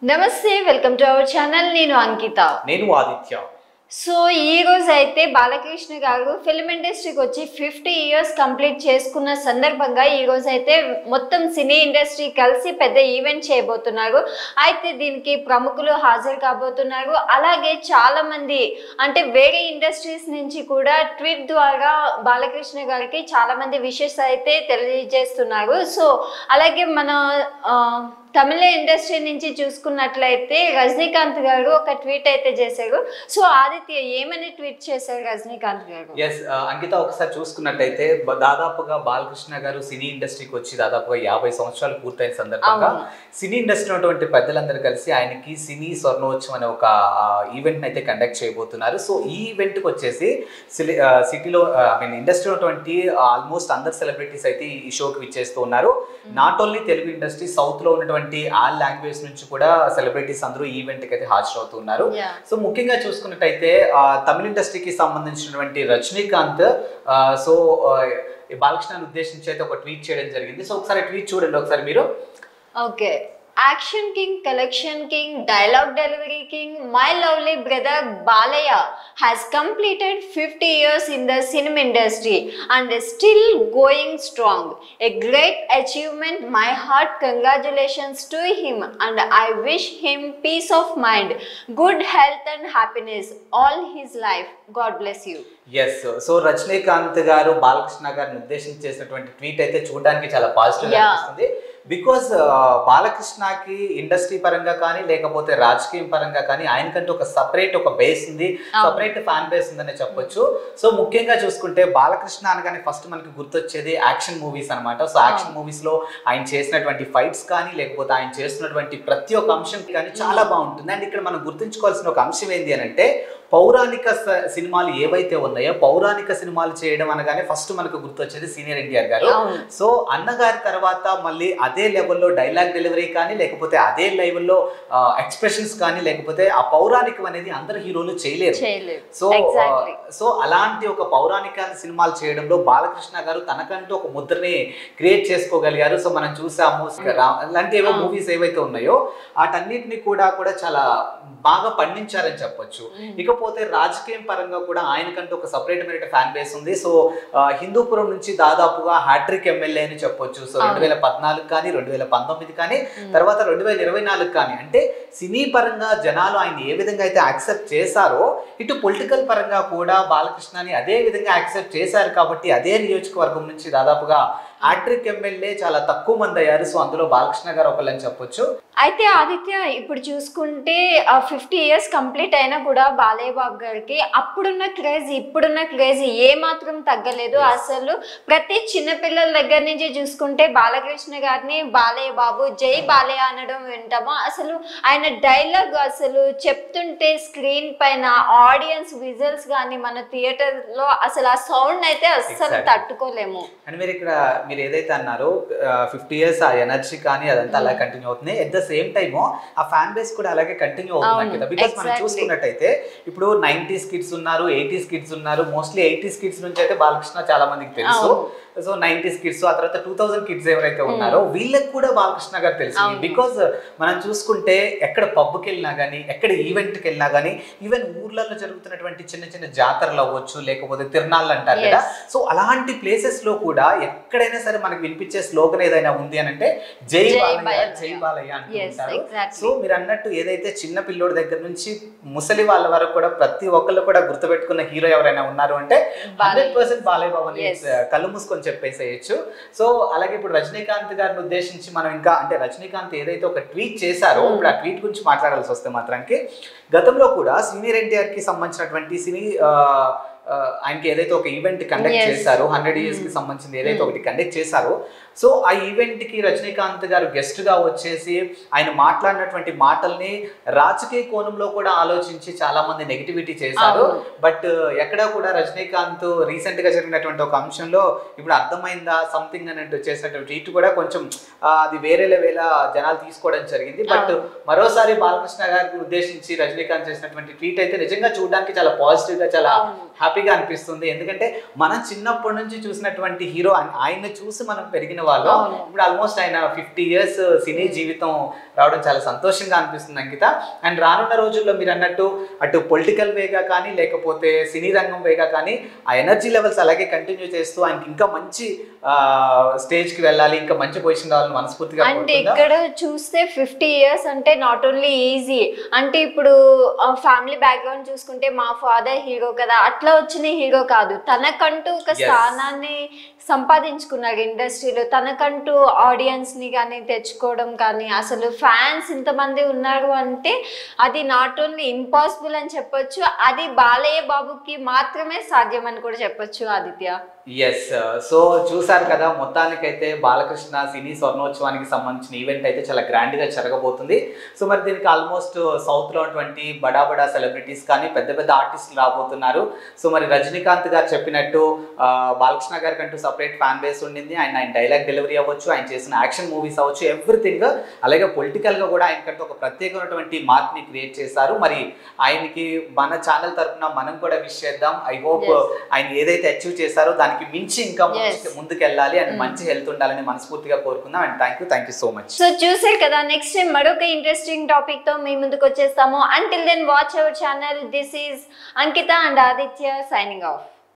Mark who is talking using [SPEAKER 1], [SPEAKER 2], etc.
[SPEAKER 1] నమస్తే welcome to our channel. నేను అంకిత.
[SPEAKER 2] నేను ఆదిత్య.
[SPEAKER 1] సో ఈ రోజు అయితే బాలకృష్ణ గారు ఫిల్మ్ ఇండస్ట్రీకి వచ్చి 50 ఇయర్స్ కంప్లీట్ చేసుకున్న సందర్భంగా ఈ రోజు అయితే మొత్తం సినీ ఇండస్ట్రీ కలిసి పెద్ద ఈవెంట్ చేయబోతున్నారు. అయితే దీనికి ప్రముఖులు హాజరు కాబోతున్నారు. అలాగే చాలా మంది అంటే వేరే ఇండస్ట్రీస్ నుంచి కూడా ట్వీట్ ద్వారా బాలకృష్ణ గారికి చాలా మంది విషెస్ అయితే తెలియజేస్తున్నారు. సో అలాగే మన తమిళ ఇండస్ట్రీ నుంచి చూసుకున్నట్లయితే రజనీకాంత్ గారు ఒక ట్వీట్ అయితే చేశారు. సో ఆదిత్య ఏమని ట్వీట్ చేశారు రజనీకాంత్ గారు?
[SPEAKER 2] ఎస్ అంకిత, ఒకసారి చూసుకున్నట్టయితే దాదాపుగా బాలకృష్ణ గారు సినీ ఇండస్ట్రీకి వచ్చి దాదాపుగా 50 సంవత్సరాలు పూర్తయిన సందర్భంగా సినీ ఇండస్ట్రీ ఉన్నటువంటి పెద్దలందరూ కలిసి ఆయనకి సినీ స్వర్ణోత్సవం అనే ఒక ఈవెంట్ అయితే కండక్ట్ చేయబోతున్నారు. సో ఈ ఈవెంట్కి వచ్చేసి సిటీలో ఇండస్ట్రీ ఉన్నటువంటి ఆల్మోస్ట్ అందరు సెలబ్రిటీస్ అయితే ఈ షోకి విచ్చేస్తూ ఉన్నారు. Not only Telugu industry, south లో ఉన్నటువంటి ఆల్ లాంగ్వేజ్ నుంచి కూడా సెలబ్రిటీస్ అందరూ ఈవెంట్ కి అయితే హాజరవుతున్నారు. సో ముఖ్యంగా చూసుకున్నట్టయితే తమిళ ఇండస్ట్రీకి సంబంధించినటువంటి రజనీకాంత్ సో బాలకృష్ణని ఉద్దేశించి అయితే ఒక ట్వీట్ చేయడం జరిగింది. సో ఒకసారి ట్వీట్ చూడండి ఒకసారి మీరు.
[SPEAKER 1] Okay. Action King, Collection King, Dialogue Delivery King, my lovely brother Balaya has completed 50 years in the cinema industry and is still going strong. A great achievement. My heart congratulations to him and I wish him peace of mind, good health and happiness all his life. God bless you.
[SPEAKER 2] Yes, so Rajinikanth garu Balakrishna గారిని ఉద్దేశించి చేసినటువంటి tweet అయితే చూడడానికి చాలా positive అనిపిస్తుంది. Because బాలకృష్ణకి industry పరంగా కానీ లేకపోతే రాజకీయం పరంగా కానీ ఆయనకంటే ఒక సపరేట్ ఒక బేస్ ఉంది, సపరేట్ ఫ్యాన్ బేస్ ఉందని చెప్పొచ్చు. సో ముఖ్యంగా చూసుకుంటే బాలకృష్ణ అనగానే ఫస్ట్ మనకి గుర్తొచ్చేది యాక్షన్ మూవీస్ అనమాట. సో యాక్షన్ మూవీస్ లో ఆయన చేసినటువంటి ఫైట్స్ కానీ లేకపోతే ఆయన చేస్తున్నటువంటి ప్రతి ఒక్క అంశం కానీ చాలా బాగుంటుంది. అండ్ ఇక్కడ మనం గుర్తుంచుకోవాల్సిన ఒక అంశం ఏంటి అని అంటే పౌరాణిక సినిమాలు ఏవైతే ఉన్నాయో పౌరాణిక సినిమాలు చేయడం అనగానే ఫస్ట్ మనకు గుర్తొచ్చేది సీనియర్ ఎన్టీఆర్ గారు. సో అన్నగారి తర్వాత మళ్ళీ అదే లెవెల్లో డైలాగ్ డెలివరీ కానీ లేకపోతే అదే లెవెల్లో ఎక్స్ప్రెషన్స్ కానీ లేకపోతే ఆ పౌరాణికం అనేది అందరు హీరోలు చేయలేరు. సో అలాంటి ఒక పౌరాణిక సినిమాలు చేయడంలో బాలకృష్ణ గారు తనకంటూ ఒక ముద్రని క్రియేట్ చేసుకోగలిగారు. సో మనం చూసాము అలాంటి ఏవో మూవీస్ ఏవైతే ఉన్నాయో వాటన్నిటిని కూడా చాలా బాగా పండించారని చెప్పొచ్చు. ఇకపోతే రాజకీయం పరంగా కూడా ఆయనకంటూ ఒక సపరేట్ ఫ్యాన్ బేస్ ఉంది. సో హిందూపురం నుంచి దాదాపుగా హ్యాట్రిక్ ఎమ్మెల్యే అని చెప్పొచ్చు. సో 2014 కానీ 2019 కానీ తర్వాత 2024 కానీ అంటే సినీ పరంగా జనాలు ఆయన ఏ విధంగా అయితే యాక్సెప్ట్ చేశారో ఇటు పొలిటికల్ పరంగా కూడా బాలకృష్ణని అదే విధంగా యాక్సెప్ట్ చేశారు. కాబట్టి అదే నియోజకవర్గం నుంచి దాదాపుగా హ్యాట్రిక్ ఎమ్మెల్యే చాలా తక్కువ మంది అయ్యారు. సో అందులో బాలకృష్ణ గారు ఒకళ్ళని చెప్పొచ్చు.
[SPEAKER 1] అయితే ఆదిత్య ఇప్పుడు చూసుకుంటే 50 ఇయర్స్ కంప్లీట్ అయినా కూడా బాలయ్య బాబు గారికి అప్పుడున్న క్రేజ్ ఇప్పుడున్న క్రేజ్ ఏ మాత్రం తగ్గలేదు. అసలు ప్రతి చిన్నపిల్లల దగ్గర నుంచి చూసుకుంటే బాలకృష్ణ గారిని బాలయ్య బాబు జై బాలయ్య అనడం వింటామా. అసలు ఆయన డైలాగ్ అసలు చెప్తుంటే స్క్రీన్ పైన ఆడియన్స్ విజువల్స్ కానీ మన థియేటర్ లో అసలు ఆ సౌండ్ అయితే అస్సలు తట్టుకోలేము.
[SPEAKER 2] అండ్ మీరు ఏదైతే అన్నారో 50 ఇయర్స్ ఆ ఎనర్జీ కానీ అదంతా అలా కంటిన్యూ అవుతుంది. ఎట్ ద సేమ్ టైమ్ ఆ ఫ్యాన్ బేస్ కూడా అలాగే కంటిన్యూ అవుతుంది కదా. బికాస్ మనం చూసుకున్నట్టయితే ఇప్పుడు 90s కిడ్స్ ఉన్నారు, 80s కిడ్స్ ఉన్నారు. మోస్ట్లీ 80s కిడ్స్ నుంచి అయితే బాలకృష్ణ చాలా మందికి తెలుసు. సో 90s కిడ్స్ ఆ తర్వాత 2000 కిడ్స్ ఎవరైతే ఉన్నారో వీళ్ళకి కూడా బాలకృష్ణ గారు తెలిసింది. బికాస్ మనం చూసుకుంటే ఎక్కడ పబ్కి వెళ్ళినా కానీ ఎక్కడ ఈవెంట్కి వెళ్ళినా కానీ ఈవెన్ ఊర్లలో జరుగుతున్నటువంటి చిన్న చిన్న జాతరలు అవ్వచ్చు లేకపోతే తిరణాలు అంటారు కదా. సో అలాంటి ప్లేసెస్ లో కూడా ఎక్కడైనా సరే మనకి వినిపించే స్లోగన్ ఏదైనా ఉంది అని అంటే జై బాలయ్య జై బాలయ్య అంటుంటారు. సో మీరు అన్నట్టు ఏదైతే చిన్న పిల్లోడి దగ్గర నుంచి ముసలి వాళ్ళ వరకు కూడా ప్రతి ఒక్కళ్ళు కూడా గుర్తుపెట్టుకున్న హీరో ఎవరైనా ఉన్నారు అంటే 100% బాలయ్య బాబు అని కళ్ళు మూసుకొని చెప్పేసేయచ్చు. సో అలాగే ఇప్పుడు రజనీకాంత్ గారిని ఉద్దేశించి మనం ఇంకా అంటే రజనీకాంత్ ఏదైతే ఒక ట్వీట్ చేశారో ఇప్పుడు ఆ ట్వీట్ గురించి మాట్లాడాల్సి వస్తే మాత్రానికి గతంలో కూడా సీనియర్ ఎన్టీఆర్ కి సంబంధించినటువంటి సినీ ఆయనకి ఏదైతే ఒక ఈవెంట్ కండక్ట్ చేశారో 100 ఇయర్స్ కి సంబంధించింది ఏదైతే ఒకటి కండక్ట్ చేశారో సో ఆ ఈవెంట్ కి రజనీకాంత్ గారు గెస్ట్ గా వచ్చేసి ఆయన మాట్లాడినటువంటి మాటల్ని రాజకీయ కోణంలో కూడా ఆలోచించి చాలా మంది నెగిటివిటీ చేశారు. బట్ ఎక్కడా కూడా రజనీకాంత్ రీసెంట్ గా జరిగినటువంటి ఒక అంశంలో ఇప్పుడు అర్థమైందా సంథింగ్ అన్నట్టు చేసినటువంటి ట్వీట్ కూడా కొంచెం అది వేరే లెవెల్ జనాలు తీసుకోవడం జరిగింది. బట్ మరోసారి బాలకృష్ణ గారికి ఉద్దేశించి రజనీకాంత్ చేసినటువంటి ట్వీట్ అయితే నిజంగా చూడడానికి చాలా పాజిటివ్ గా చాలా హ్యాపీ హ్యాపీగా అనిపిస్తుంది. ఎందుకంటే మనం చిన్నప్పటి నుంచి చూసినటువంటి హీరో, ఆయన్ని చూసి మనం పెరిగిన వాళ్ళు. ఇప్పుడు ఆల్మోస్ట్ ఆయన 50 ఇయర్స్ సినీ జీవితం రావడం చాలా సంతోషంగా అనిపిస్తుంది అంకిత. అండ్ రానున్న రోజుల్లో మీరు అన్నట్టు అటు పొలిటికల్ వేగా కానీ లేకపోతే సినీ రంగం వేగా కానీ ఆ ఎనర్జీ లెవెల్స్ అలాగే కంటిన్యూ చేస్తూ ఆయనకి ఇంకా మంచి స్టేజ్ కి వెళ్ళాలి, ఇంకా మంచి పొజిషన్ రావాలని మనస్ఫూర్తిగా.
[SPEAKER 1] అంటే ఇక్కడ చూస్తే 50 ఇయర్స్ అంటే నాట్ ఓన్లీ ఈజీ, అంటే ఇప్పుడు ఫ్యామిలీ బ్యాక్గ్రౌండ్ చూసుకుంటే మా ఫాదర్ హీరో కదా, అట్లా వచ్చిన హీరో కాదు. తనకంటూ ఒక స్థానాన్ని సంపాదించుకున్నారు ఇండస్ట్రీలో, తనకంటూ ఆడియన్స్ ని కానీ తెచ్చుకోవడం కానీ, అసలు ఫ్యాన్స్ ఇంతమంది ఉన్నారు అంటే అది నాట్ ఓన్లీ ఇంపాసిబుల్ అని చెప్పొచ్చు, అది బాలయ్య బాబుకి మాత్రమే సాధ్యం అని కూడా చెప్పొచ్చు ఆదిత్య.
[SPEAKER 2] ఎస్, సో చూసారు కదా, మొత్తానికైతే బాలకృష్ణ సినీ స్వర్ణోత్సవానికి సంబంధించిన ఈవెంట్ అయితే చాలా గ్రాండ్గా జరగబోతుంది. సో మరి దీనికి ఆల్మోస్ట్ సౌత్లో ఉన్నటువంటి బడా బడా సెలబ్రిటీస్ కానీ పెద్ద పెద్ద ఆర్టిస్టులు రాబోతున్నారు. సో మరి రజనీకాంత్ గారు చెప్పినట్టు బాలకృష్ణ గారికి అంటూ సపరేట్ ఫ్యాన్ బేస్ ఉండింది. ఆయన డైలాగ్ డెలివరీ అవ్వచ్చు, ఆయన చేసిన యాక్షన్ మూవీస్ అవ్వచ్చు, ఎవ్రీథింగ్. అలాగే పొలిటికల్గా కూడా ఆయనకంటూ ఒక ప్రత్యేకమైనటువంటి మార్క్ని క్రియేట్ చేశారు. మరి ఆయనకి మన ఛానల్ తరఫున మనం కూడా విష్ చేద్దాం. ఐ హోప్ ఆయన ఏదైతే అచీవ్ చేశారో దానికి మించి ఇంకా ముందుకు వెళ్ళాలి అండ్ మంచి హెల్త్ ఉండాలని మనస్ఫూర్తిగా కోరుకుందాం. And thank you so much.
[SPEAKER 1] So చూసారు కదా, నెక్స్ట్ టైం మరొక ఇంట్రెస్టింగ్ టాపిక్ తో మీ ముందుకు వచ్చేస్తాము. Until then watch our channel. This is Ankita and Aditya signing of.